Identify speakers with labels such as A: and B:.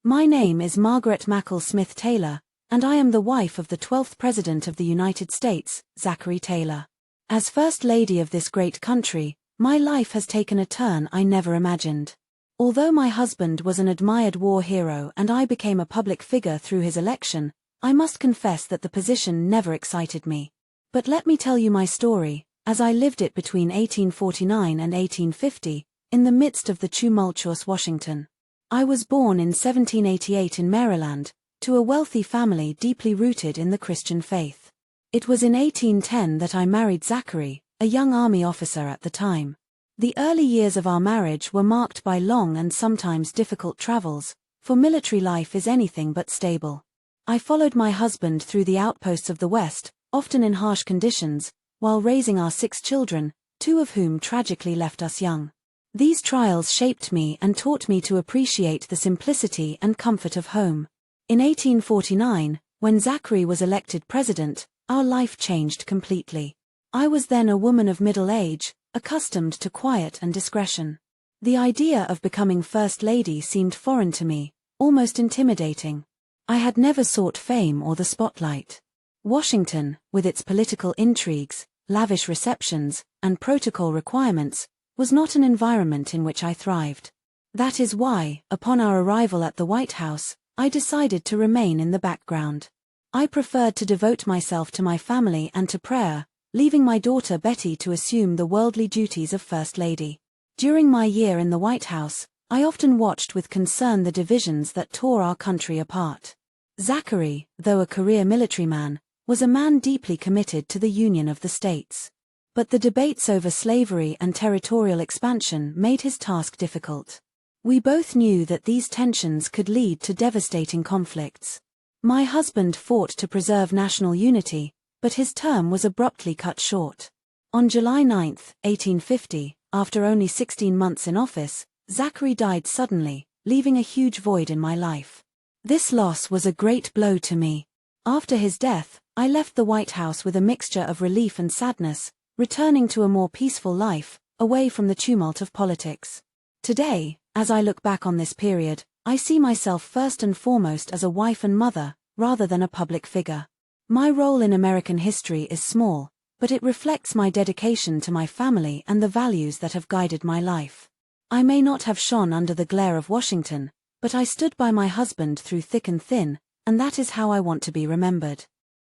A: My name is Margaret Mackall Smith Taylor, and I am the wife of the 12th President of the United States, Zachary Taylor. As First Lady of this great country, my life has taken a turn I never imagined. Although my husband was an admired war hero and I became a public figure through his election, I must confess that the position never excited me. But let me tell you my story, as I lived it between 1849 and 1850, in the midst of the tumultuous Washington. I was born in 1788 in Maryland, to a wealthy family deeply rooted in the Christian faith. It was in 1810 that I married Zachary, a young army officer at the time. The early years of our marriage were marked by long and sometimes difficult travels, for military life is anything but stable. I followed my husband through the outposts of the West, often in harsh conditions, while raising our 6 children, 2 of whom tragically left us young. These trials shaped me and taught me to appreciate the simplicity and comfort of home. In 1849, when Zachary was elected president, our life changed completely. I was then a woman of middle age, accustomed to quiet and discretion. The idea of becoming First Lady seemed foreign to me, almost intimidating. I had never sought fame or the spotlight. Washington, with its political intrigues, lavish receptions, and protocol requirements, was not an environment in which I thrived. That is why, upon our arrival at the White House, I decided to remain in the background. I preferred to devote myself to my family and to prayer, leaving my daughter Betty to assume the worldly duties of First Lady. During my year in the White House, I often watched with concern the divisions that tore our country apart. Zachary, though a career military man, was a man deeply committed to the union of the states. But the debates over slavery and territorial expansion made his task difficult. We both knew that these tensions could lead to devastating conflicts. My husband fought to preserve national unity, but his term was abruptly cut short. On July 9, 1850, after only 16 months in office, Zachary died suddenly, leaving a huge void in my life. This loss was a great blow to me. After his death, I left the White House with a mixture of relief and sadness, returning to a more peaceful life, away from the tumult of politics. Today, as I look back on this period, I see myself first and foremost as a wife and mother, rather than a public figure. My role in American history is small, but it reflects my dedication to my family and the values that have guided my life. I may not have shone under the glare of Washington, but I stood by my husband through thick and thin, and that is how I want to be remembered.